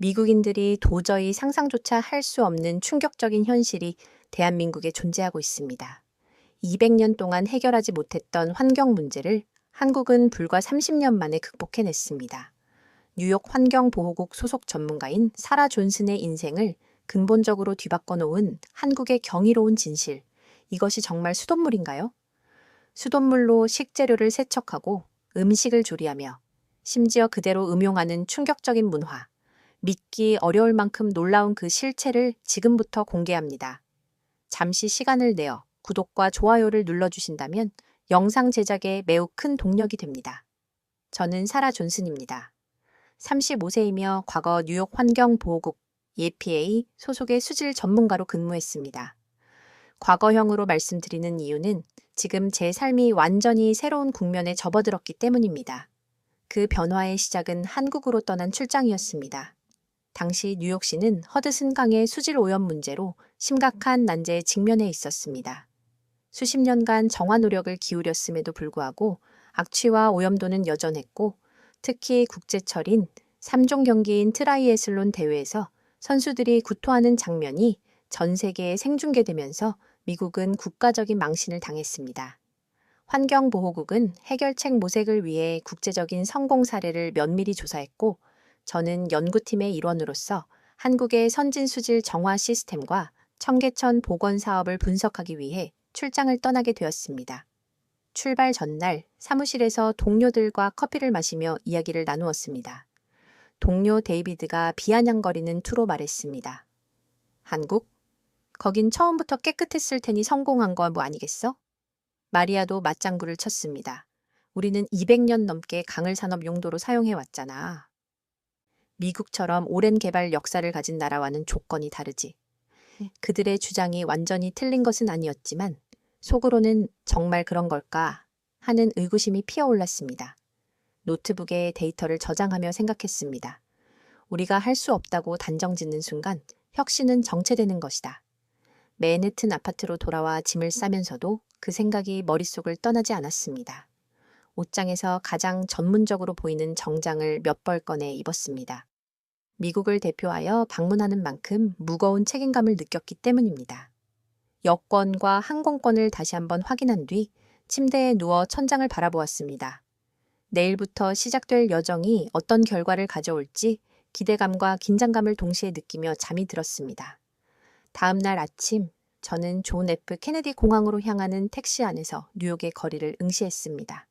미국인들이 도저히 상상조차 할 수 없는 충격적인 현실이 대한민국에 존재하고 있습니다. 200년 동안 해결하지 못했던 환경 문제를 한국은 불과 30년 만에 극복해냈습니다. 뉴욕 환경보호국 소속 전문가인 사라 존슨의 인생을 근본적으로 뒤바꿔 놓은 한국의 경이로운 진실. 이것이 정말 수돗물인가요? 수돗물로 식재료를 세척하고 음식을 조리하며 심지어 그대로 음용하는 충격적인 문화. 믿기 어려울 만큼 놀라운 그 실체를 지금부터 공개합니다. 잠시 시간을 내어 구독과 좋아요를 눌러주신다면 영상 제작에 매우 큰 동력이 됩니다. 저는 사라 존슨입니다. 35세이며 과거 뉴욕 환경보호국 EPA 소속의 수질 전문가로 근무했습니다. 과거형으로 말씀드리는 이유는 지금 제 삶이 완전히 새로운 국면에 접어들었기 때문입니다. 그 변화의 시작은 한국으로 떠난 출장이었습니다. 당시 뉴욕시는 허드슨 강의 수질 오염 문제로 심각한 난제에 직면해 있었습니다. 수십 년간 정화 노력을 기울였음에도 불구하고 악취와 오염도는 여전했고, 특히 국제철인 3종 경기인 트라이애슬론 대회에서 선수들이 구토하는 장면이 전 세계에 생중계되면서 미국은 국가적인 망신을 당했습니다. 환경보호국은 해결책 모색을 위해 국제적인 성공 사례를 면밀히 조사했고, 저는 연구팀의 일원으로서 한국의 선진 수질 정화 시스템과 청계천 복원 사업을 분석하기 위해 출장을 떠나게 되었습니다. 출발 전날 사무실에서 동료들과 커피를 마시며 이야기를 나누었습니다. 동료 데이비드가 비아냥거리는 투로 말했습니다. 한국? 거긴 처음부터 깨끗했을 테니 성공한 거 뭐 아니겠어? 마리아도 맞장구를 쳤습니다. 우리는 200년 넘게 강을 산업 용도로 사용해왔잖아. 미국처럼 오랜 개발 역사를 가진 나라와는 조건이 다르지. 그들의 주장이 완전히 틀린 것은 아니었지만 속으로는 정말 그런 걸까 하는 의구심이 피어올랐습니다. 노트북에 데이터를 저장하며 생각했습니다. 우리가 할 수 없다고 단정짓는 순간 혁신은 정체되는 것이다. 맨해튼 아파트로 돌아와 짐을 싸면서도 그 생각이 머릿속을 떠나지 않았습니다. 옷장에서 가장 전문적으로 보이는 정장을 몇 벌 꺼내 입었습니다. 미국을 대표하여 방문하는 만큼 무거운 책임감을 느꼈기 때문입니다. 여권과 항공권을 다시 한번 확인한 뒤 침대에 누워 천장을 바라보았습니다. 내일부터 시작될 여정이 어떤 결과를 가져올지 기대감과 긴장감을 동시에 느끼며 잠이 들었습니다. 다음 날 아침, 저는 존 F 케네디 공항으로 향하는 택시 안에서 뉴욕의 거리를 응시했습니다.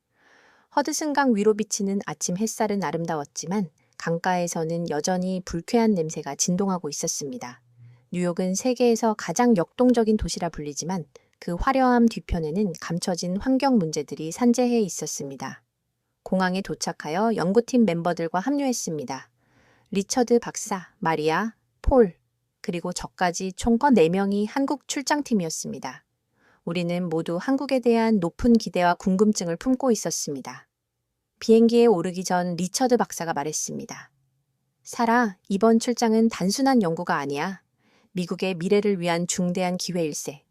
허드슨강 위로 비치는 아침 햇살은 아름다웠지만 강가에서는 여전히 불쾌한 냄새가 진동하고 있었습니다. 뉴욕은 세계에서 가장 역동적인 도시라 불리지만 그 화려함 뒤편에는 감춰진 환경 문제들이 산재해 있었습니다. 공항에 도착하여 연구팀 멤버들과 합류했습니다. 리처드 박사, 마리아, 폴, 그리고 저까지 총 4명이 한국 출장팀이었습니다. 우리는 모두 한국에 대한 높은 기대와 궁금증을 품고 있었습니다. 비행기에 오르기 전 리처드 박사가 말했습니다. 사라, 이번 출장은 단순한 연구가 아니야. 미국의 미래를 위한 중대한 기회일세.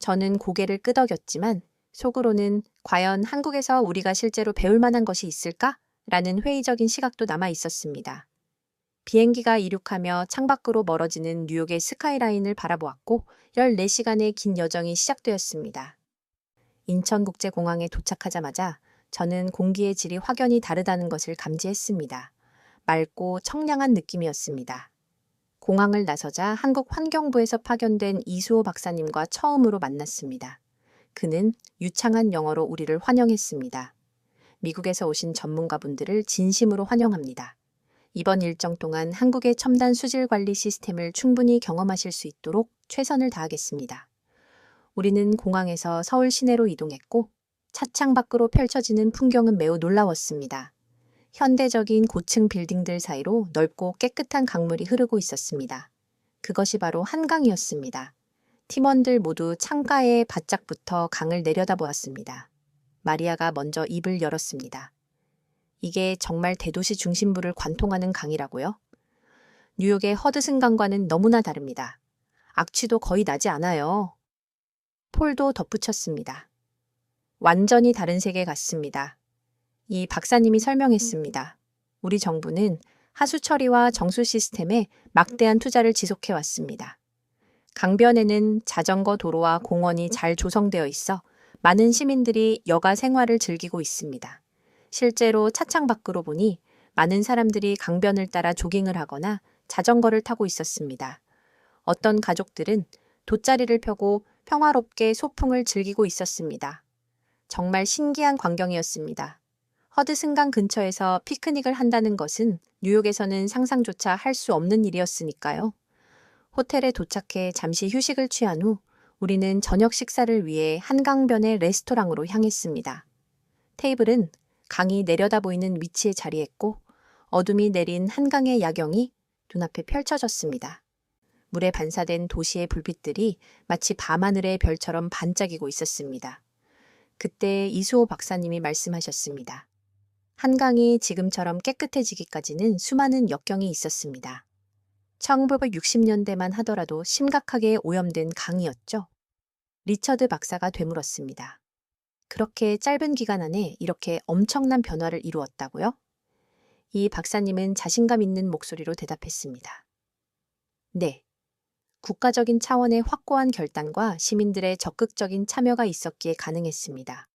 저는 고개를 끄덕였지만 속으로는 과연 한국에서 우리가 실제로 배울 만한 것이 있을까? 라는 회의적인 시각도 남아 있었습니다. 비행기가 이륙하며 창밖으로 멀어지는 뉴욕의 스카이라인을 바라보았고 14시간의 긴 여정이 시작되었습니다. 인천국제공항에 도착하자마자 저는 공기의 질이 확연히 다르다는 것을 감지했습니다. 맑고 청량한 느낌이었습니다. 공항을 나서자 한국환경부에서 파견된 이수호 박사님과 처음으로 만났습니다. 그는 유창한 영어로 우리를 환영했습니다. 미국에서 오신 전문가분들을 진심으로 환영합니다. 이번 일정 동안 한국의 첨단 수질 관리 시스템을 충분히 경험하실 수 있도록 최선을 다하겠습니다. 우리는 공항에서 서울 시내로 이동했고 차창 밖으로 펼쳐지는 풍경은 매우 놀라웠습니다. 현대적인 고층 빌딩들 사이로 넓고 깨끗한 강물이 흐르고 있었습니다. 그것이 바로 한강이었습니다. 팀원들 모두 창가에 바짝 붙어 강을 내려다보았습니다. 마리아가 먼저 입을 열었습니다. 이게 정말 대도시 중심부를 관통하는 강이라고요? 뉴욕의 허드슨 강과는 너무나 다릅니다. 악취도 거의 나지 않아요. 폴도 덧붙였습니다. 완전히 다른 세계 같습니다. 이 박사님이 설명했습니다. 우리 정부는 하수 처리와 정수 시스템에 막대한 투자를 지속해 왔습니다. 강변에는 자전거 도로와 공원이 잘 조성되어 있어 많은 시민들이 여가 생활을 즐기고 있습니다. 실제로 차창 밖으로 보니 많은 사람들이 강변을 따라 조깅을 하거나 자전거를 타고 있었습니다. 어떤 가족들은 돗자리를 펴고 평화롭게 소풍을 즐기고 있었습니다. 정말 신기한 광경이었습니다. 허드슨강 근처에서 피크닉을 한다는 것은 뉴욕에서는 상상조차 할 수 없는 일이었으니까요. 호텔에 도착해 잠시 휴식을 취한 후 우리는 저녁 식사를 위해 한강변의 레스토랑으로 향했습니다. 테이블은 강이 내려다 보이는 위치에 자리했고 어둠이 내린 한강의 야경이 눈앞에 펼쳐졌습니다. 물에 반사된 도시의 불빛들이 마치 밤하늘의 별처럼 반짝이고 있었습니다. 그때 이수호 박사님이 말씀하셨습니다. 한강이 지금처럼 깨끗해지기까지는 수많은 역경이 있었습니다. 1960년대만 하더라도 심각하게 오염된 강이었죠. 리처드 박사가 되물었습니다. 그렇게 짧은 기간 안에 이렇게 엄청난 변화를 이루었다고요? 이 박사님은 자신감 있는 목소리로 대답했습니다. 네. 국가적인 차원의 확고한 결단과 시민들의 적극적인 참여가 있었기에 가능했습니다.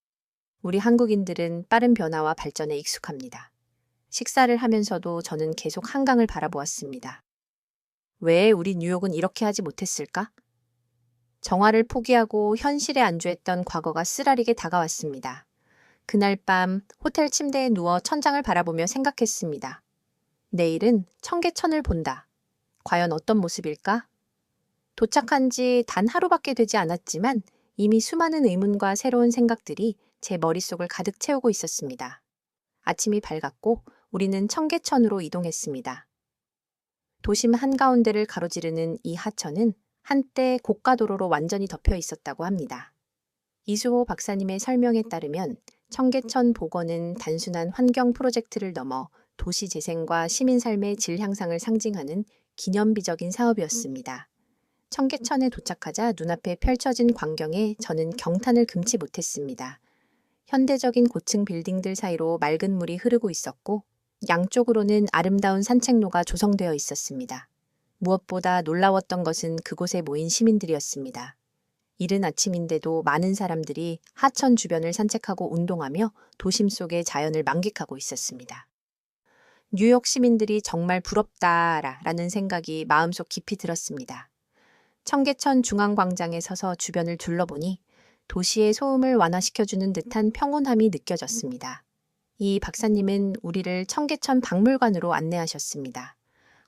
우리 한국인들은 빠른 변화와 발전에 익숙합니다. 식사를 하면서도 저는 계속 한강을 바라보았습니다. 왜 우리 뉴욕은 이렇게 하지 못했을까? 정화를 포기하고 현실에 안주했던 과거가 쓰라리게 다가왔습니다. 그날 밤 호텔 침대에 누워 천장을 바라보며 생각했습니다. 내일은 청계천을 본다. 과연 어떤 모습일까? 도착한 지 단 하루밖에 되지 않았지만 이미 수많은 의문과 새로운 생각들이 제 머릿속을 가득 채우고 있었습니다. 아침이 밝았고 우리는 청계천으로 이동했습니다. 도심 한가운데를 가로지르는 이 하천은 한때 고가도로로 완전히 덮여 있었다고 합니다. 이수호 박사님의 설명에 따르면 청계천 복원은 단순한 환경 프로젝트를 넘어 도시 재생과 시민 삶의 질 향상을 상징하는 기념비적인 사업이었습니다. 청계천에 도착하자 눈앞에 펼쳐진 광경에 저는 경탄을 금치 못했습니다. 현대적인 고층 빌딩들 사이로 맑은 물이 흐르고 있었고 양쪽으로는 아름다운 산책로가 조성되어 있었습니다. 무엇보다 놀라웠던 것은 그곳에 모인 시민들이었습니다. 이른 아침인데도 많은 사람들이 하천 주변을 산책하고 운동하며 도심 속의 자연을 만끽하고 있었습니다. 뉴욕 시민들이 정말 부럽다라는 생각이 마음속 깊이 들었습니다. 청계천 중앙광장에 서서 주변을 둘러보니 도시의 소음을 완화시켜주는 듯한 평온함이 느껴졌습니다. 이 박사님은 우리를 청계천 박물관으로 안내하셨습니다.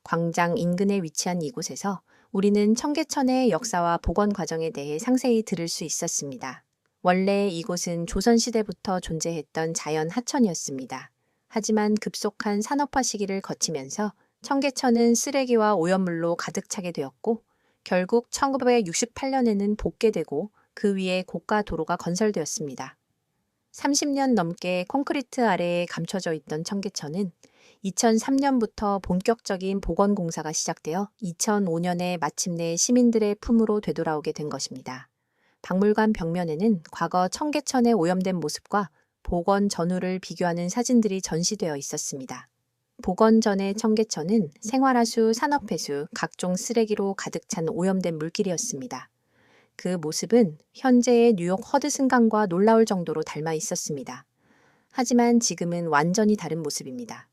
광장 인근에 위치한 이곳에서 우리는 청계천의 역사와 복원 과정에 대해 상세히 들을 수 있었습니다. 원래 이곳은 조선시대부터 존재했던 자연 하천이었습니다. 하지만 급속한 산업화 시기를 거치면서 청계천은 쓰레기와 오염물로 가득 차게 되었고 결국 1968년에는 복개되고 그 위에 고가 도로가 건설되었습니다. 30년 넘게 콘크리트 아래에 감춰져 있던 청계천은 2003년부터 본격적인 복원 공사가 시작되어 2005년에 마침내 시민들의 품으로 되돌아오게 된 것입니다. 박물관 벽면에는 과거 청계천의 오염된 모습과 복원 전후를 비교하는 사진들이 전시되어 있었습니다. 복원 전의 청계천은 생활하수, 산업폐수, 각종 쓰레기로 가득 찬 오염된 물길이었습니다. 그 모습은 현재의 뉴욕 허드슨강과 놀라울 정도로 닮아 있었습니다. 하지만 지금은 완전히 다른 모습입니다.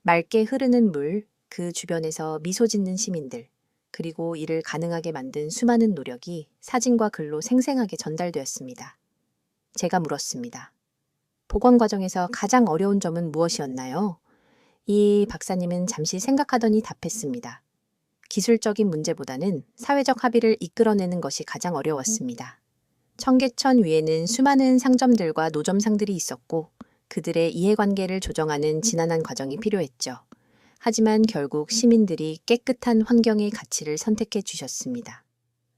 맑게 흐르는 물, 그 주변에서 미소 짓는 시민들, 그리고 이를 가능하게 만든 수많은 노력이 사진과 글로 생생하게 전달되었습니다. 제가 물었습니다. 복원 과정에서 가장 어려운 점은 무엇이었나요? 이 박사님은 잠시 생각하더니 답했습니다. 기술적인 문제보다는 사회적 합의를 이끌어내는 것이 가장 어려웠습니다. 청계천 위에는 수많은 상점들과 노점상들이 있었고 그들의 이해관계를 조정하는 지난한 과정이 필요했죠. 하지만 결국 시민들이 깨끗한 환경의 가치를 선택해 주셨습니다.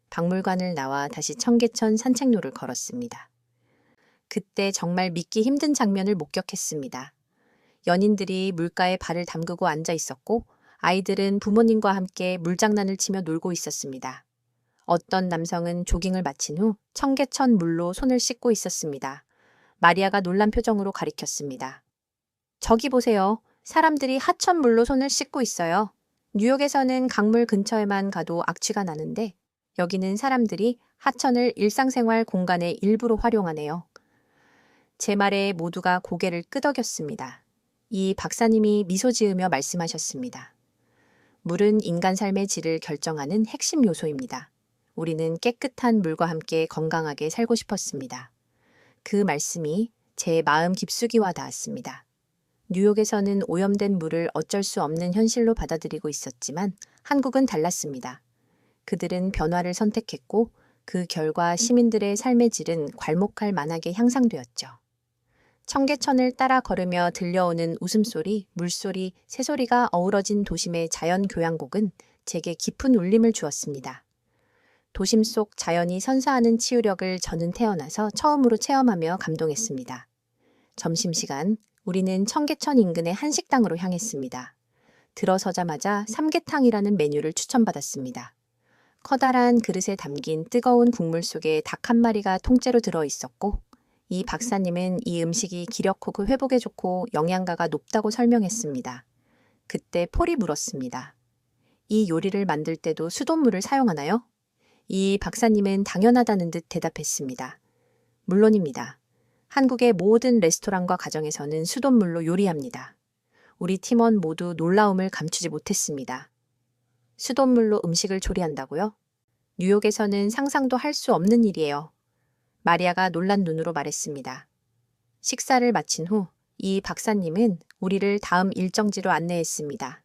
박물관을 나와 다시 청계천 산책로를 걸었습니다. 그때 정말 믿기 힘든 장면을 목격했습니다. 연인들이 물가에 발을 담그고 앉아 있었고 아이들은 부모님과 함께 물장난을 치며 놀고 있었습니다. 어떤 남성은 조깅을 마친 후 청계천 물로 손을 씻고 있었습니다. 마리아가 놀란 표정으로 가리켰습니다. 저기 보세요. 사람들이 하천물로 손을 씻고 있어요. 뉴욕에서는 강물 근처에만 가도 악취가 나는데 여기는 사람들이 하천을 일상생활 공간의 일부로 활용하네요. 제 말에 모두가 고개를 끄덕였습니다. 이 박사님이 미소 지으며 말씀하셨습니다. 물은 인간 삶의 질을 결정하는 핵심 요소입니다. 우리는 깨끗한 물과 함께 건강하게 살고 싶었습니다. 그 말씀이 제 마음 깊숙이 와 닿았습니다. 뉴욕에서는 오염된 물을 어쩔 수 없는 현실로 받아들이고 있었지만 한국은 달랐습니다. 그들은 변화를 선택했고 그 결과 시민들의 삶의 질은 괄목할 만하게 향상되었죠. 청계천을 따라 걸으며 들려오는 웃음소리, 물소리, 새소리가 어우러진 도심의 자연 교향곡은 제게 깊은 울림을 주었습니다. 도심 속 자연이 선사하는 치유력을 저는 태어나서 처음으로 체험하며 감동했습니다. 점심시간, 우리는 청계천 인근의 한식당으로 향했습니다. 들어서자마자 삼계탕이라는 메뉴를 추천받았습니다. 커다란 그릇에 담긴 뜨거운 국물 속에 닭 한 마리가 통째로 들어있었고 이 박사님은 이 음식이 기력 호그 회복에 좋고 영양가가 높다고 설명했습니다. 그때 폴이 물었습니다. 이 요리를 만들 때도 수돗물을 사용하나요? 이 박사님은 당연하다는 듯 대답했습니다. 물론입니다. 한국의 모든 레스토랑과 가정에서는 수돗물로 요리합니다. 우리 팀원 모두 놀라움을 감추지 못했습니다. 수돗물로 음식을 조리한다고요? 뉴욕에서는 상상도 할 수 없는 일이에요. 마리아가 놀란 눈으로 말했습니다. 식사를 마친 후 이 박사님은 우리를 다음 일정지로 안내했습니다.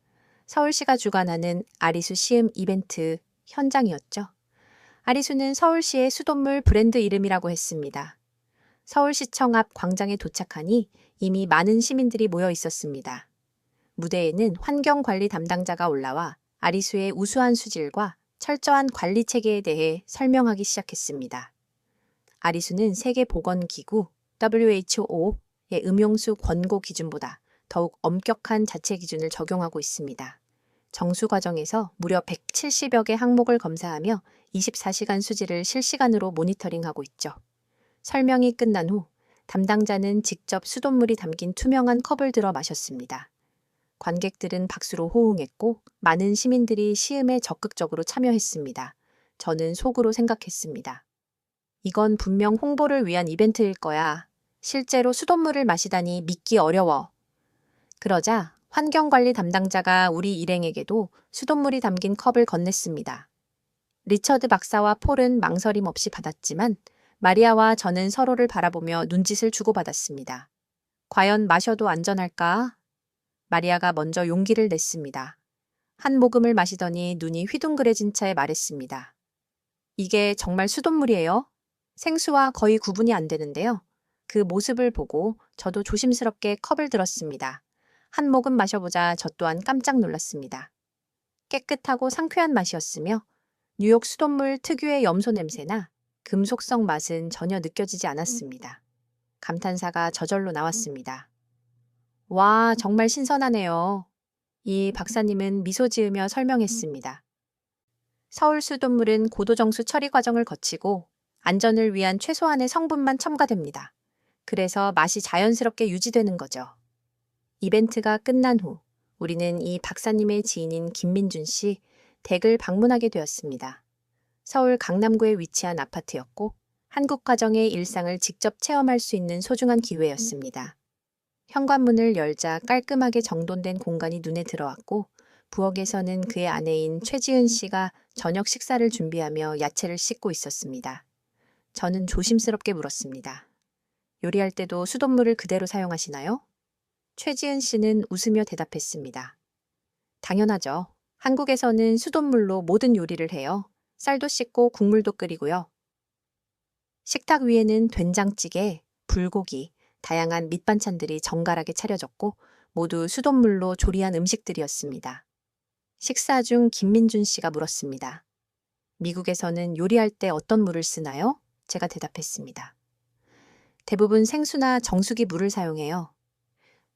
서울시가 주관하는 아리수 시음 이벤트 현장이었죠. 아리수는 서울시의 수돗물 브랜드 이름이라고 했습니다. 서울시청 앞 광장에 도착하니 이미 많은 시민들이 모여 있었습니다. 무대에는 환경관리 담당자가 올라와 아리수의 우수한 수질과 철저한 관리 체계에 대해 설명하기 시작했습니다. 아리수는 세계보건기구 WHO의 음용수 권고 기준보다 더욱 엄격한 자체 기준을 적용하고 있습니다. 정수 과정에서 무려 170여 개 항목을 검사하며 24시간 수질을 실시간으로 모니터링하고 있죠. 설명이 끝난 후 담당자는 직접 수돗물이 담긴 투명한 컵을 들어 마셨습니다. 관객들은 박수로 호응했고 많은 시민들이 시음에 적극적으로 참여했습니다. 저는 속으로 생각했습니다. 이건 분명 홍보를 위한 이벤트일 거야. 실제로 수돗물을 마시다니 믿기 어려워. 그러자 환경관리 담당자가 우리 일행에게도 수돗물이 담긴 컵을 건넸습니다. 리처드 박사와 폴은 망설임 없이 받았지만 마리아와 저는 서로를 바라보며 눈짓을 주고받았습니다. 과연 마셔도 안전할까? 마리아가 먼저 용기를 냈습니다. 한 모금을 마시더니 눈이 휘둥그레진 채 말했습니다. 이게 정말 수돗물이에요? 생수와 거의 구분이 안 되는데요. 그 모습을 보고 저도 조심스럽게 컵을 들었습니다. 한 모금 마셔보자 저 또한 깜짝 놀랐습니다. 깨끗하고 상쾌한 맛이었으며 뉴욕 수돗물 특유의 염소 냄새나 금속성 맛은 전혀 느껴지지 않았습니다. 감탄사가 저절로 나왔습니다. 와, 정말 신선하네요. 이 박사님은 미소 지으며 설명했습니다. 서울 수돗물은 고도정수 처리 과정을 거치고 안전을 위한 최소한의 성분만 첨가됩니다. 그래서 맛이 자연스럽게 유지되는 거죠. 이벤트가 끝난 후 우리는 이 박사님의 지인인 김민준 씨 댁을 방문하게 되었습니다. 서울 강남구에 위치한 아파트였고 한국 가정의 일상을 직접 체험할 수 있는 소중한 기회였습니다. 현관문을 열자 깔끔하게 정돈된 공간이 눈에 들어왔고 부엌에서는 그의 아내인 최지은 씨가 저녁 식사를 준비하며 야채를 씻고 있었습니다. 저는 조심스럽게 물었습니다. 요리할 때도 수돗물을 그대로 사용하시나요? 최지은 씨는 웃으며 대답했습니다. 당연하죠. 한국에서는 수돗물로 모든 요리를 해요. 쌀도 씻고 국물도 끓이고요. 식탁 위에는 된장찌개, 불고기, 다양한 밑반찬들이 정갈하게 차려졌고 모두 수돗물로 조리한 음식들이었습니다. 식사 중 김민준 씨가 물었습니다. 미국에서는 요리할 때 어떤 물을 쓰나요? 제가 대답했습니다. 대부분 생수나 정수기 물을 사용해요.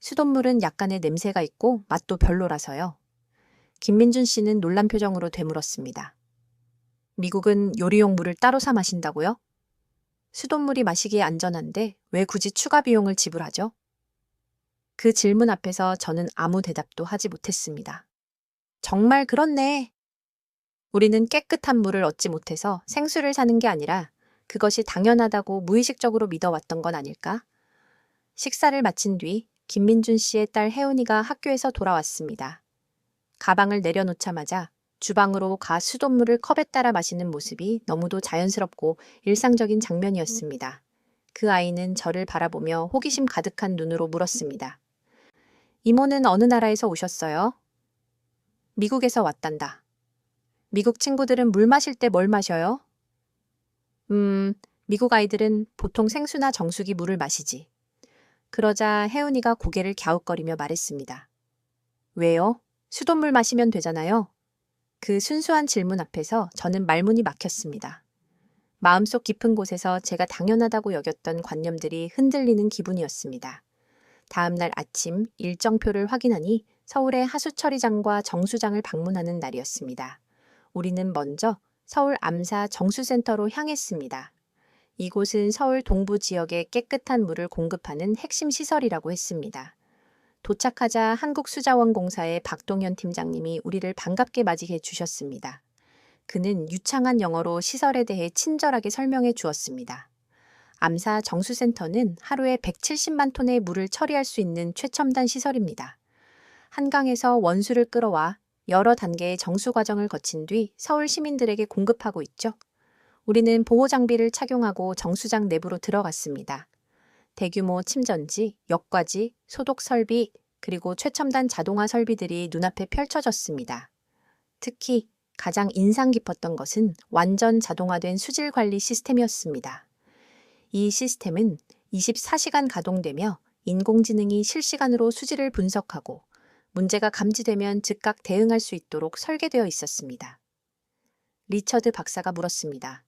수돗물은 약간의 냄새가 있고 맛도 별로라서요. 김민준 씨는 놀란 표정으로 되물었습니다. 미국은 요리용 물을 따로 사 마신다고요? 수돗물이 마시기에 안전한데 왜 굳이 추가 비용을 지불하죠? 그 질문 앞에서 저는 아무 대답도 하지 못했습니다. 정말 그렇네. 우리는 깨끗한 물을 얻지 못해서 생수를 사는 게 아니라 그것이 당연하다고 무의식적으로 믿어왔던 건 아닐까? 식사를 마친 뒤 김민준 씨의 딸 혜은이가 학교에서 돌아왔습니다. 가방을 내려놓자마자 주방으로 가 수돗물을 컵에 따라 마시는 모습이 너무도 자연스럽고 일상적인 장면이었습니다. 그 아이는 저를 바라보며 호기심 가득한 눈으로 물었습니다. 이모는 어느 나라에서 오셨어요? 미국에서 왔단다. 미국 친구들은 물 마실 때 뭘 마셔요? 미국 아이들은 보통 생수나 정수기 물을 마시지. 그러자 혜은이가 고개를 갸웃거리며 말했습니다. 왜요? 수돗물 마시면 되잖아요. 그 순수한 질문 앞에서 저는 말문이 막혔습니다. 마음속 깊은 곳에서 제가 당연하다고 여겼던 관념들이 흔들리는 기분이었습니다. 다음 날 아침 일정표를 확인하니 서울의 하수처리장과 정수장을 방문하는 날이었습니다. 우리는 먼저 서울 암사 정수센터로 향했습니다. 이곳은 서울 동부 지역에 깨끗한 물을 공급하는 핵심 시설이라고 했습니다. 도착하자 한국수자원공사의 박동현 팀장님이 우리를 반갑게 맞이해 주셨습니다. 그는 유창한 영어로 시설에 대해 친절하게 설명해 주었습니다. 암사 정수센터는 하루에 170만 톤의 물을 처리할 수 있는 최첨단 시설입니다. 한강에서 원수를 끌어와 여러 단계의 정수 과정을 거친 뒤 서울 시민들에게 공급하고 있죠. 우리는 보호 장비를 착용하고 정수장 내부로 들어갔습니다. 대규모 침전지, 역과지, 소독 설비, 그리고 최첨단 자동화 설비들이 눈앞에 펼쳐졌습니다. 특히 가장 인상 깊었던 것은 완전 자동화된 수질 관리 시스템이었습니다. 이 시스템은 24시간 가동되며 인공지능이 실시간으로 수질을 분석하고 문제가 감지되면 즉각 대응할 수 있도록 설계되어 있었습니다. 리처드 박사가 물었습니다.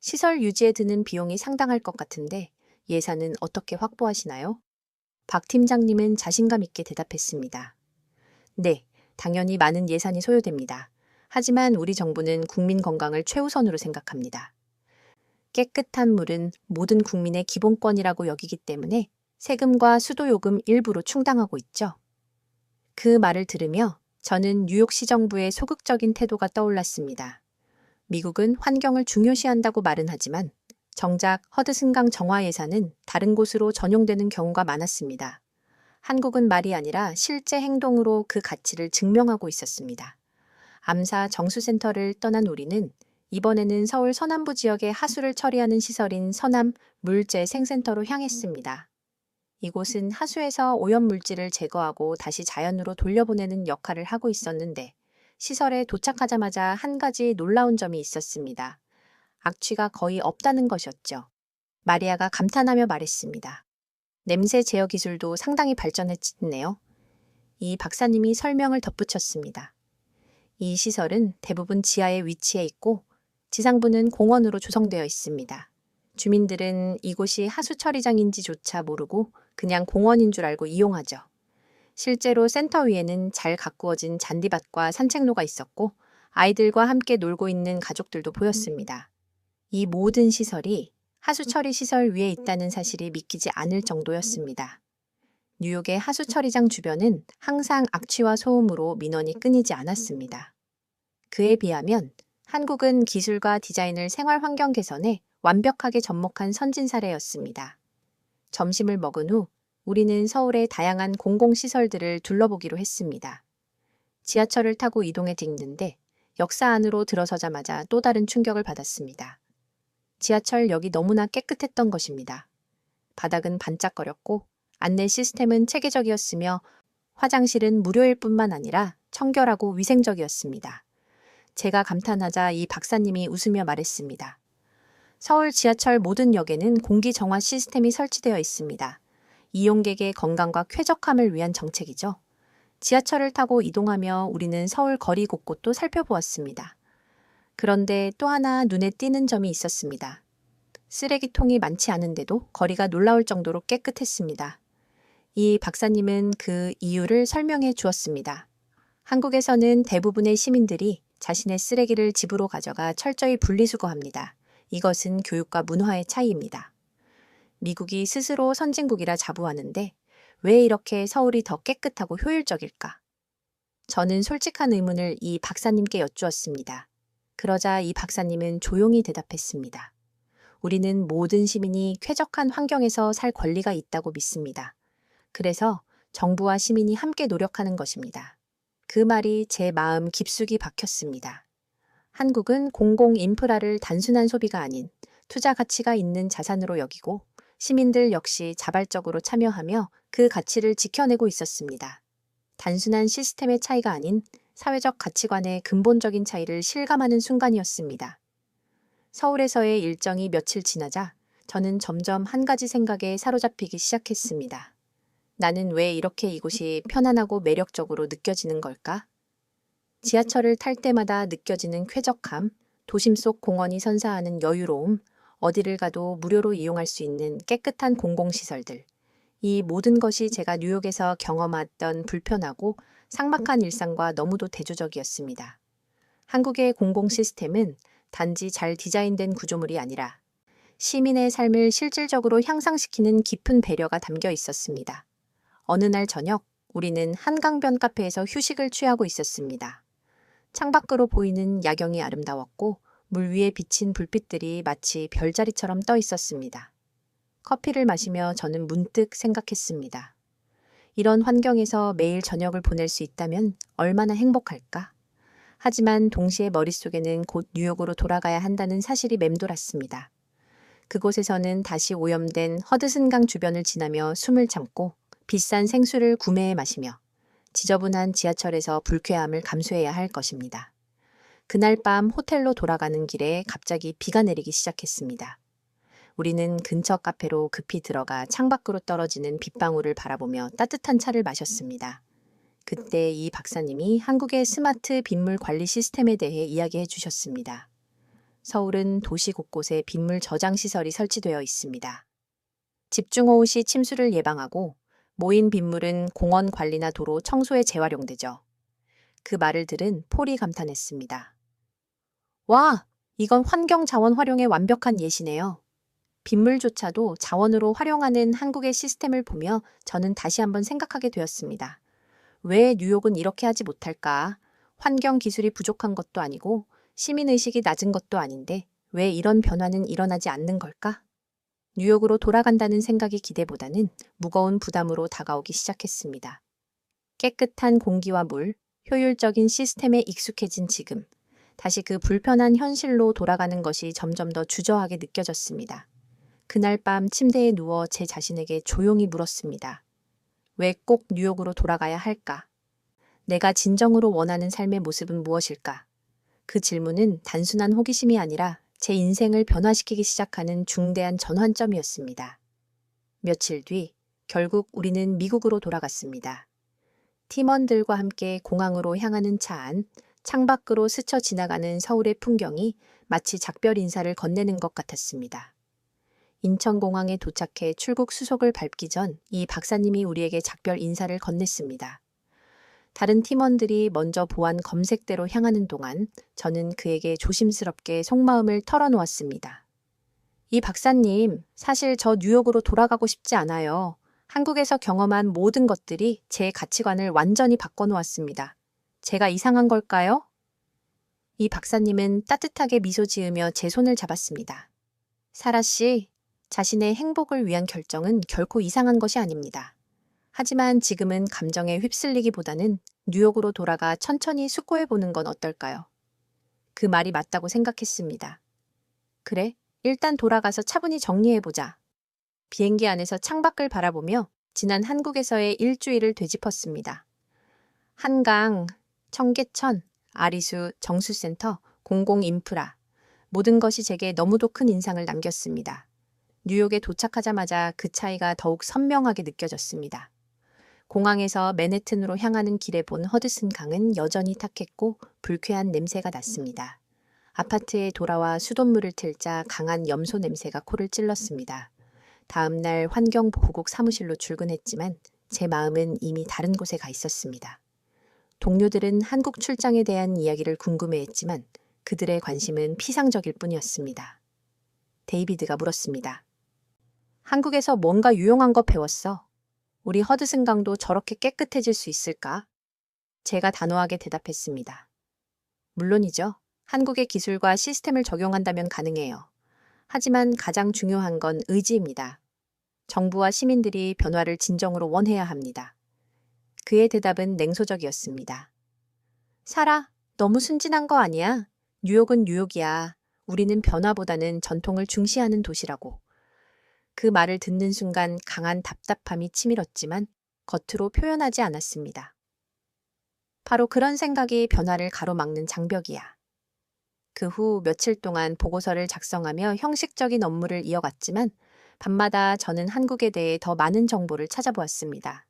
시설 유지에 드는 비용이 상당할 것 같은데 예산은 어떻게 확보하시나요? 박 팀장님은 자신감 있게 대답했습니다. 네, 당연히 많은 예산이 소요됩니다. 하지만 우리 정부는 국민 건강을 최우선으로 생각합니다. 깨끗한 물은 모든 국민의 기본권이라고 여기기 때문에 세금과 수도요금 일부로 충당하고 있죠. 그 말을 들으며 저는 뉴욕시 정부의 소극적인 태도가 떠올랐습니다. 미국은 환경을 중요시한다고 말은 하지만 정작 허드슨강 정화 예산은 다른 곳으로 전용되는 경우가 많았습니다. 한국은 말이 아니라 실제 행동으로 그 가치를 증명하고 있었습니다. 암사 정수센터를 떠난 우리는 이번에는 서울 서남부 지역의 하수를 처리하는 시설인 서남 물재생센터로 향했습니다. 이곳은 하수에서 오염물질을 제거하고 다시 자연으로 돌려보내는 역할을 하고 있었는데 시설에 도착하자마자 한 가지 놀라운 점이 있었습니다. 악취가 거의 없다는 것이었죠. 마리아가 감탄하며 말했습니다. 냄새 제어 기술도 상당히 발전했네요. 이 박사님이 설명을 덧붙였습니다. 이 시설은 대부분 지하에 위치해 있고 지상부는 공원으로 조성되어 있습니다. 주민들은 이곳이 하수처리장인지조차 모르고 그냥 공원인 줄 알고 이용하죠. 실제로 센터 위에는 잘 가꾸어진 잔디밭과 산책로가 있었고 아이들과 함께 놀고 있는 가족들도 보였습니다. 이 모든 시설이 하수처리 시설 위에 있다는 사실이 믿기지 않을 정도였습니다. 뉴욕의 하수처리장 주변은 항상 악취와 소음으로 민원이 끊이지 않았습니다. 그에 비하면 한국은 기술과 디자인을 생활 환경 개선에 완벽하게 접목한 선진 사례였습니다. 점심을 먹은 후 우리는 서울의 다양한 공공시설들을 둘러보기로 했습니다. 지하철을 타고 이동해 딛는데 역사 안으로 들어서자마자 또 다른 충격을 받았습니다. 지하철역이 너무나 깨끗했던 것입니다. 바닥은 반짝거렸고 안내 시스템은 체계적이었으며 화장실은 무료일 뿐만 아니라 청결하고 위생적이었습니다. 제가 감탄하자 이 박사님이 웃으며 말했습니다. 서울 지하철 모든 역에는 공기 정화 시스템이 설치되어 있습니다. 이용객의 건강과 쾌적함을 위한 정책이죠. 지하철을 타고 이동하며 우리는 서울 거리 곳곳도 살펴보았습니다. 그런데 또 하나 눈에 띄는 점이 있었습니다. 쓰레기통이 많지 않은데도 거리가 놀라울 정도로 깨끗했습니다. 이 박사님은 그 이유를 설명해 주었습니다. 한국에서는 대부분의 시민들이 자신의 쓰레기를 집으로 가져가 철저히 분리수거합니다. 이것은 교육과 문화의 차이입니다. 미국이 스스로 선진국이라 자부하는데 왜 이렇게 서울이 더 깨끗하고 효율적일까? 저는 솔직한 의문을 이 박사님께 여쭈었습니다. 그러자 이 박사님은 조용히 대답했습니다. 우리는 모든 시민이 쾌적한 환경에서 살 권리가 있다고 믿습니다. 그래서 정부와 시민이 함께 노력하는 것입니다. 그 말이 제 마음 깊숙이 박혔습니다. 한국은 공공 인프라를 단순한 소비가 아닌 투자 가치가 있는 자산으로 여기고 시민들 역시 자발적으로 참여하며 그 가치를 지켜내고 있었습니다. 단순한 시스템의 차이가 아닌 사회적 가치관의 근본적인 차이를 실감하는 순간이었습니다. 서울에서의 일정이 며칠 지나자 저는 점점 한 가지 생각에 사로잡히기 시작했습니다. 나는 왜 이렇게 이곳이 편안하고 매력적으로 느껴지는 걸까? 지하철을 탈 때마다 느껴지는 쾌적함, 도심 속 공원이 선사하는 여유로움, 어디를 가도 무료로 이용할 수 있는 깨끗한 공공시설들. 이 모든 것이 제가 뉴욕에서 경험했던 불편하고 삭막한 일상과 너무도 대조적이었습니다. 한국의 공공 시스템은 단지 잘 디자인된 구조물이 아니라 시민의 삶을 실질적으로 향상시키는 깊은 배려가 담겨 있었습니다. 어느 날 저녁, 우리는 한강변 카페에서 휴식을 취하고 있었습니다. 창밖으로 보이는 야경이 아름다웠고 물 위에 비친 불빛들이 마치 별자리처럼 떠 있었습니다. 커피를 마시며 저는 문득 생각했습니다. 이런 환경에서 매일 저녁을 보낼 수 있다면 얼마나 행복할까? 하지만 동시에 머릿속에는 곧 뉴욕으로 돌아가야 한다는 사실이 맴돌았습니다. 그곳에서는 다시 오염된 허드슨강 주변을 지나며 숨을 참고 비싼 생수를 구매해 마시며 지저분한 지하철에서 불쾌함을 감수해야 할 것입니다. 그날 밤 호텔로 돌아가는 길에 갑자기 비가 내리기 시작했습니다. 우리는 근처 카페로 급히 들어가 창밖으로 떨어지는 빗방울을 바라보며 따뜻한 차를 마셨습니다. 그때 이 박사님이 한국의 스마트 빗물 관리 시스템에 대해 이야기해 주셨습니다. 서울은 도시 곳곳에 빗물 저장 시설이 설치되어 있습니다. 집중호우 시 침수를 예방하고 모인 빗물은 공원 관리나 도로 청소에 재활용되죠. 그 말을 들은 폴이 감탄했습니다. 와, 이건 환경 자원 활용의 완벽한 예시네요. 빗물조차도 자원으로 활용하는 한국의 시스템을 보며 저는 다시 한번 생각하게 되었습니다. 왜 뉴욕은 이렇게 하지 못할까? 환경 기술이 부족한 것도 아니고 시민의식이 낮은 것도 아닌데 왜 이런 변화는 일어나지 않는 걸까? 뉴욕으로 돌아간다는 생각이 기대보다는 무거운 부담으로 다가오기 시작했습니다. 깨끗한 공기와 물, 효율적인 시스템에 익숙해진 지금, 다시 그 불편한 현실로 돌아가는 것이 점점 더 주저하게 느껴졌습니다. 그날 밤 침대에 누워 제 자신에게 조용히 물었습니다. 왜 꼭 뉴욕으로 돌아가야 할까? 내가 진정으로 원하는 삶의 모습은 무엇일까? 그 질문은 단순한 호기심이 아니라 제 인생을 변화시키기 시작하는 중대한 전환점이었습니다. 며칠 뒤, 결국 우리는 미국으로 돌아갔습니다. 팀원들과 함께 공항으로 향하는 차 안, 창밖으로 스쳐 지나가는 서울의 풍경이 마치 작별 인사를 건네는 것 같았습니다. 인천공항에 도착해 출국 수속을 밟기 전 이 박사님이 우리에게 작별 인사를 건넸습니다. 다른 팀원들이 먼저 보안 검색대로 향하는 동안 저는 그에게 조심스럽게 속마음을 털어놓았습니다. 이 박사님, 사실 저 뉴욕으로 돌아가고 싶지 않아요. 한국에서 경험한 모든 것들이 제 가치관을 완전히 바꿔놓았습니다. 제가 이상한 걸까요? 이 박사님은 따뜻하게 미소 지으며 제 손을 잡았습니다. 사라 씨, 자신의 행복을 위한 결정은 결코 이상한 것이 아닙니다. 하지만 지금은 감정에 휩쓸리기보다는 뉴욕으로 돌아가 천천히 숙고해보는 건 어떨까요? 그 말이 맞다고 생각했습니다. 그래, 일단 돌아가서 차분히 정리해보자. 비행기 안에서 창밖을 바라보며 지난 한국에서의 일주일을 되짚었습니다. 한강, 청계천, 아리수, 정수센터, 공공인프라, 모든 것이 제게 너무도 큰 인상을 남겼습니다. 뉴욕에 도착하자마자 그 차이가 더욱 선명하게 느껴졌습니다. 공항에서 맨해튼으로 향하는 길에 본 허드슨 강은 여전히 탁했고 불쾌한 냄새가 났습니다. 아파트에 돌아와 수돗물을 틀자 강한 염소 냄새가 코를 찔렀습니다. 다음 날 환경보호국 사무실로 출근했지만 제 마음은 이미 다른 곳에 가 있었습니다. 동료들은 한국 출장에 대한 이야기를 궁금해했지만 그들의 관심은 피상적일 뿐이었습니다. 데이비드가 물었습니다. 한국에서 뭔가 유용한 거 배웠어? 우리 허드슨 강도 저렇게 깨끗해질 수 있을까? 제가 단호하게 대답했습니다. 물론이죠. 한국의 기술과 시스템을 적용한다면 가능해요. 하지만 가장 중요한 건 의지입니다. 정부와 시민들이 변화를 진정으로 원해야 합니다. 그의 대답은 냉소적이었습니다. 사라, 너무 순진한 거 아니야? 뉴욕은 뉴욕이야. 우리는 변화보다는 전통을 중시하는 도시라고. 그 말을 듣는 순간 강한 답답함이 치밀었지만 겉으로 표현하지 않았습니다. 바로 그런 생각이 변화를 가로막는 장벽이야. 그 후 며칠 동안 보고서를 작성하며 형식적인 업무를 이어갔지만 밤마다 저는 한국에 대해 더 많은 정보를 찾아보았습니다.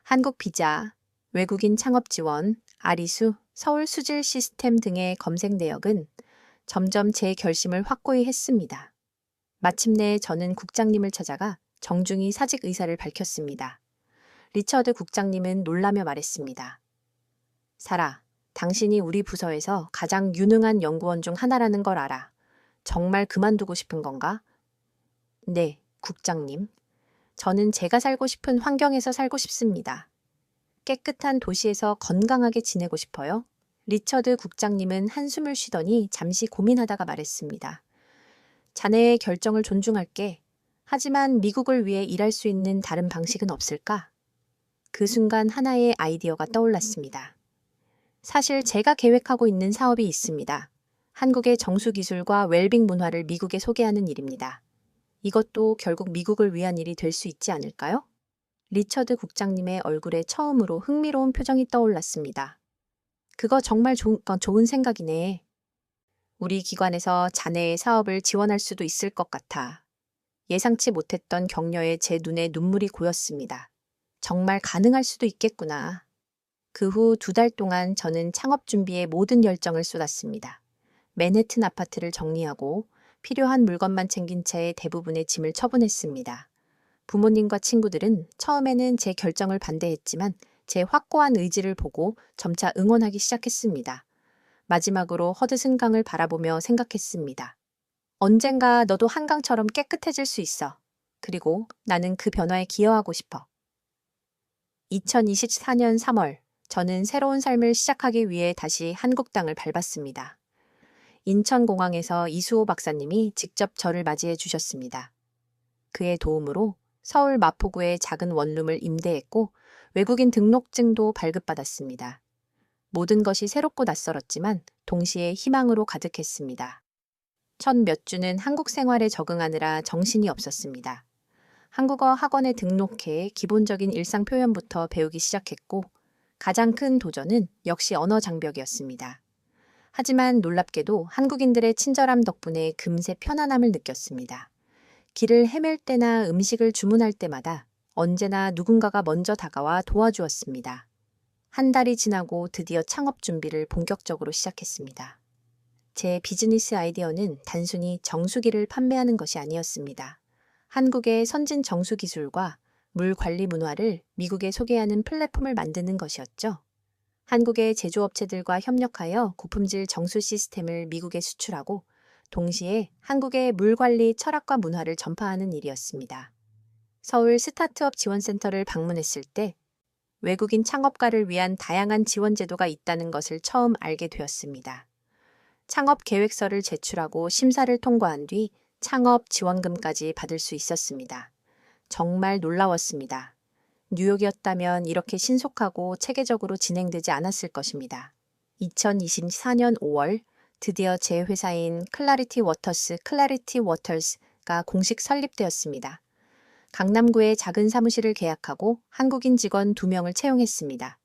한국 비자, 외국인 창업 지원, 아리수, 서울 수질 시스템 등의 검색 내역은 점점 제 결심을 확고히 했습니다. 마침내 저는 국장님을 찾아가 정중히 사직 의사를 밝혔습니다. 리처드 국장님은 놀라며 말했습니다. 사라, 당신이 우리 부서에서 가장 유능한 연구원 중 하나라는 걸 알아. 정말 그만두고 싶은 건가? 네, 국장님. 저는 제가 살고 싶은 환경에서 살고 싶습니다. 깨끗한 도시에서 건강하게 지내고 싶어요. 리처드 국장님은 한숨을 쉬더니 잠시 고민하다가 말했습니다. 자네의 결정을 존중할게. 하지만 미국을 위해 일할 수 있는 다른 방식은 없을까? 그 순간 하나의 아이디어가 떠올랐습니다. 사실 제가 계획하고 있는 사업이 있습니다. 한국의 정수기술과 웰빙 문화를 미국에 소개하는 일입니다. 이것도 결국 미국을 위한 일이 될 수 있지 않을까요? 리처드 국장님의 얼굴에 처음으로 흥미로운 표정이 떠올랐습니다. 그거 정말 좋은 생각이네. 우리 기관에서 자네의 사업을 지원할 수도 있을 것 같아. 예상치 못했던 격려에 제 눈에 눈물이 고였습니다. 정말 가능할 수도 있겠구나. 그 후 2달 동안 저는 창업 준비에 모든 열정을 쏟았습니다. 맨해튼 아파트를 정리하고 필요한 물건만 챙긴 채 대부분의 짐을 처분했습니다. 부모님과 친구들은 처음에는 제 결정을 반대했지만 제 확고한 의지를 보고 점차 응원하기 시작했습니다. 마지막으로 허드슨 강을 바라보며 생각했습니다. 언젠가 너도 한강처럼 깨끗해질 수 있어. 그리고 나는 그 변화에 기여하고 싶어. 2024년 3월, 저는 새로운 삶을 시작하기 위해 다시 한국 땅을 밟았습니다. 인천공항에서 이수호 박사님이 직접 저를 맞이해 주셨습니다. 그의 도움으로 서울 마포구에 작은 원룸을 임대했고 외국인 등록증도 발급받았습니다. 모든 것이 새롭고 낯설었지만 동시에 희망으로 가득했습니다. 첫 몇 주는 한국 생활에 적응하느라 정신이 없었습니다. 한국어 학원에 등록해 기본적인 일상 표현부터 배우기 시작했고 가장 큰 도전은 역시 언어 장벽이었습니다. 하지만 놀랍게도 한국인들의 친절함 덕분에 금세 편안함을 느꼈습니다. 길을 헤맬 때나 음식을 주문할 때마다 언제나 누군가가 먼저 다가와 도와주었습니다. 한 달이 지나고 드디어 창업 준비를 본격적으로 시작했습니다. 제 비즈니스 아이디어는 단순히 정수기를 판매하는 것이 아니었습니다. 한국의 선진 정수 기술과 물 관리 문화를 미국에 소개하는 플랫폼을 만드는 것이었죠. 한국의 제조업체들과 협력하여 고품질 정수 시스템을 미국에 수출하고 동시에 한국의 물 관리 철학과 문화를 전파하는 일이었습니다. 서울 스타트업 지원센터를 방문했을 때 외국인 창업가를 위한 다양한 지원 제도가 있다는 것을 처음 알게 되었습니다. 창업 계획서를 제출하고 심사를 통과한 뒤 창업 지원금까지 받을 수 있었습니다. 정말 놀라웠습니다. 뉴욕이었다면 이렇게 신속하고 체계적으로 진행되지 않았을 것입니다. 2024년 5월 드디어 제 회사인 클래리티 워터스가 공식 설립되었습니다. 강남구에 작은 사무실을 계약하고 한국인 직원 2명을 채용했습니다.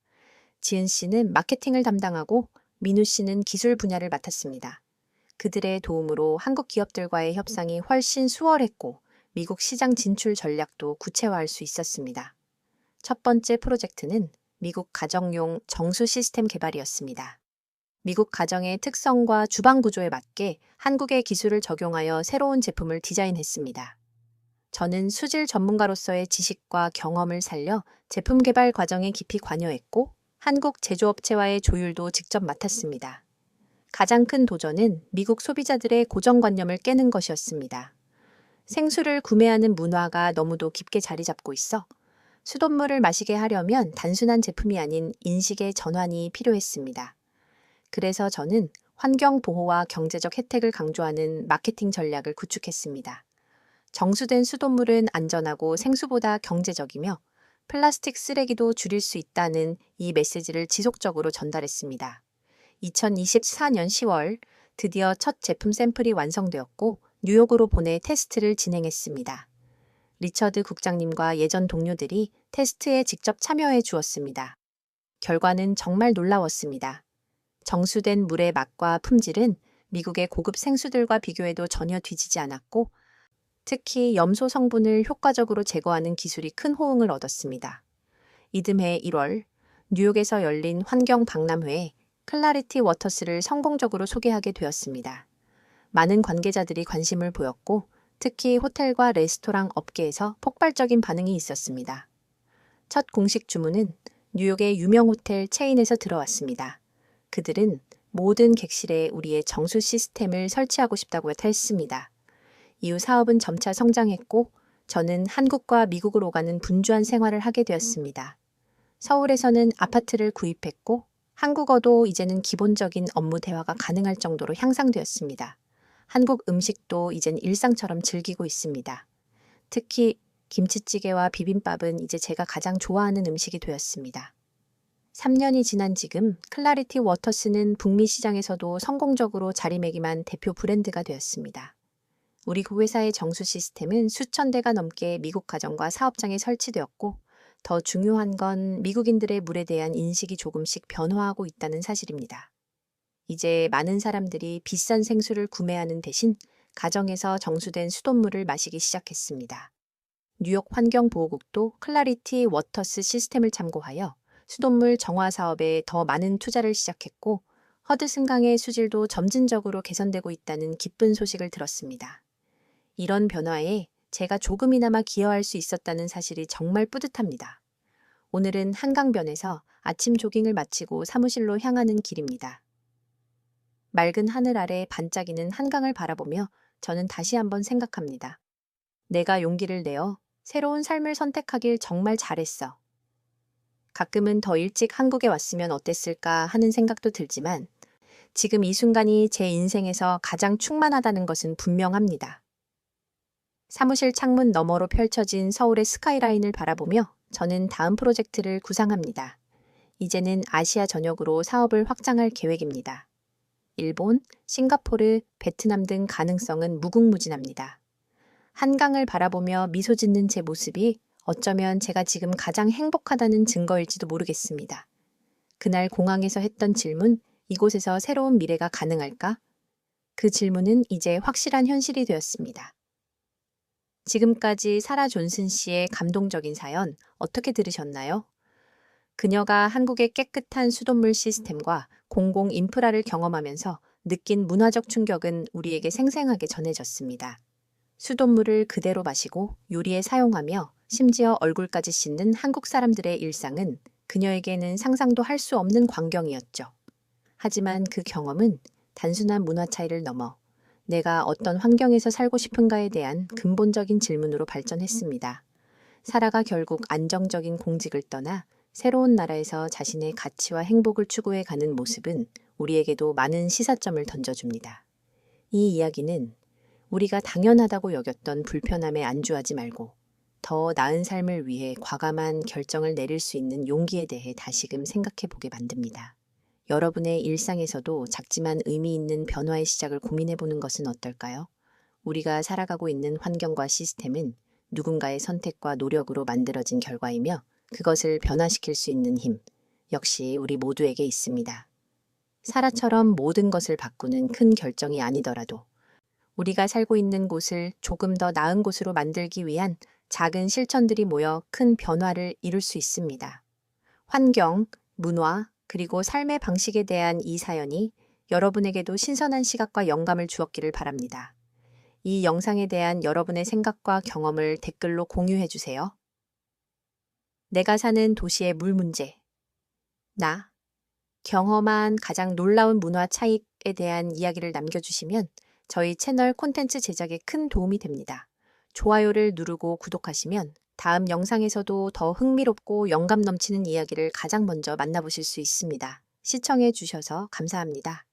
지은 씨는 마케팅을 담당하고 민우 씨는 기술 분야를 맡았습니다. 그들의 도움으로 한국 기업들과의 협상이 훨씬 수월했고 미국 시장 진출 전략도 구체화할 수 있었습니다. 첫 번째 프로젝트는 미국 가정용 정수 시스템 개발이었습니다. 미국 가정의 특성과 주방 구조에 맞게 한국의 기술을 적용하여 새로운 제품을 디자인했습니다. 저는 수질 전문가로서의 지식과 경험을 살려 제품 개발 과정에 깊이 관여했고 한국 제조업체와의 조율도 직접 맡았습니다. 가장 큰 도전은 미국 소비자들의 고정관념을 깨는 것이었습니다. 생수를 구매하는 문화가 너무도 깊게 자리 잡고 있어 수돗물을 마시게 하려면 단순한 제품이 아닌 인식의 전환이 필요했습니다. 그래서 저는 환경 보호와 경제적 혜택을 강조하는 마케팅 전략을 구축했습니다. 정수된 수돗물은 안전하고 생수보다 경제적이며 플라스틱 쓰레기도 줄일 수 있다는 이 메시지를 지속적으로 전달했습니다. 2024년 10월 드디어 첫 제품 샘플이 완성되었고 뉴욕으로 보내 테스트를 진행했습니다. 리처드 국장님과 예전 동료들이 테스트에 직접 참여해 주었습니다. 결과는 정말 놀라웠습니다. 정수된 물의 맛과 품질은 미국의 고급 생수들과 비교해도 전혀 뒤지지 않았고 특히 염소 성분을 효과적으로 제거하는 기술이 큰 호응을 얻었습니다. 이듬해 1월 뉴욕에서 열린 환경 박람회에 클라리티 워터스를 성공적으로 소개하게 되었습니다. 많은 관계자들이 관심을 보였고 특히 호텔과 레스토랑 업계에서 폭발적인 반응이 있었습니다. 첫 공식 주문은 뉴욕의 유명 호텔 체인에서 들어왔습니다. 그들은 모든 객실에 우리의 정수 시스템을 설치하고 싶다고 했습니다. 이후 사업은 점차 성장했고 저는 한국과 미국을 오가는 분주한 생활을 하게 되었습니다. 서울에서는 아파트를 구입했고 한국어도 이제는 기본적인 업무 대화가 가능할 정도로 향상되었습니다. 한국 음식도 이젠 일상처럼 즐기고 있습니다. 특히 김치찌개와 비빔밥은 이제 제가 가장 좋아하는 음식이 되었습니다. 3년이 지난 지금 클라리티 워터스는 북미 시장에서도 성공적으로 자리매김한 대표 브랜드가 되었습니다. 우리 회사의 정수 시스템은 수천 대가 넘게 미국 가정과 사업장에 설치되었고 더 중요한 건 미국인들의 물에 대한 인식이 조금씩 변화하고 있다는 사실입니다. 이제 많은 사람들이 비싼 생수를 구매하는 대신 가정에서 정수된 수돗물을 마시기 시작했습니다. 뉴욕 환경보호국도 클라리티 워터스 시스템을 참고하여 수돗물 정화 사업에 더 많은 투자를 시작했고 허드슨강의 수질도 점진적으로 개선되고 있다는 기쁜 소식을 들었습니다. 이런 변화에 제가 조금이나마 기여할 수 있었다는 사실이 정말 뿌듯합니다. 오늘은 한강변에서 아침 조깅을 마치고 사무실로 향하는 길입니다. 맑은 하늘 아래 반짝이는 한강을 바라보며 저는 다시 한번 생각합니다. 내가 용기를 내어 새로운 삶을 선택하길 정말 잘했어. 가끔은 더 일찍 한국에 왔으면 어땠을까 하는 생각도 들지만 지금 이 순간이 제 인생에서 가장 충만하다는 것은 분명합니다. 사무실 창문 너머로 펼쳐진 서울의 스카이라인을 바라보며 저는 다음 프로젝트를 구상합니다. 이제는 아시아 전역으로 사업을 확장할 계획입니다. 일본, 싱가포르, 베트남 등 가능성은 무궁무진합니다. 한강을 바라보며 미소 짓는 제 모습이 어쩌면 제가 지금 가장 행복하다는 증거일지도 모르겠습니다. 그날 공항에서 했던 질문, 이곳에서 새로운 미래가 가능할까? 그 질문은 이제 확실한 현실이 되었습니다. 지금까지 사라 존슨 씨의 감동적인 사연 어떻게 들으셨나요? 그녀가 한국의 깨끗한 수돗물 시스템과 공공 인프라를 경험하면서 느낀 문화적 충격은 우리에게 생생하게 전해졌습니다. 수돗물을 그대로 마시고 요리에 사용하며 심지어 얼굴까지 씻는 한국 사람들의 일상은 그녀에게는 상상도 할 수 없는 광경이었죠. 하지만 그 경험은 단순한 문화 차이를 넘어 내가 어떤 환경에서 살고 싶은가에 대한 근본적인 질문으로 발전했습니다. 사라가 결국 안정적인 공직을 떠나 새로운 나라에서 자신의 가치와 행복을 추구해 가는 모습은 우리에게도 많은 시사점을 던져줍니다. 이 이야기는 우리가 당연하다고 여겼던 불편함에 안주하지 말고 더 나은 삶을 위해 과감한 결정을 내릴 수 있는 용기에 대해 다시금 생각해 보게 만듭니다. 여러분의 일상에서도 작지만 의미 있는 변화의 시작을 고민해 보는 것은 어떨까요? 우리가 살아가고 있는 환경과 시스템은 누군가의 선택과 노력으로 만들어진 결과이며 그것을 변화시킬 수 있는 힘 역시 우리 모두에게 있습니다. 사라처럼 모든 것을 바꾸는 큰 결정이 아니더라도 우리가 살고 있는 곳을 조금 더 나은 곳으로 만들기 위한 작은 실천들이 모여 큰 변화를 이룰 수 있습니다. 환경, 문화, 그리고 삶의 방식에 대한 이 사연이 여러분에게도 신선한 시각과 영감을 주었기를 바랍니다. 이 영상에 대한 여러분의 생각과 경험을 댓글로 공유해 주세요. 내가 사는 도시의 물 문제. 나. 경험한 가장 놀라운 문화 차이에 대한 이야기를 남겨주시면 저희 채널 콘텐츠 제작에 큰 도움이 됩니다. 좋아요를 누르고 구독하시면 다음 영상에서도 더 흥미롭고 영감 넘치는 이야기를 가장 먼저 만나보실 수 있습니다. 시청해 주셔서 감사합니다.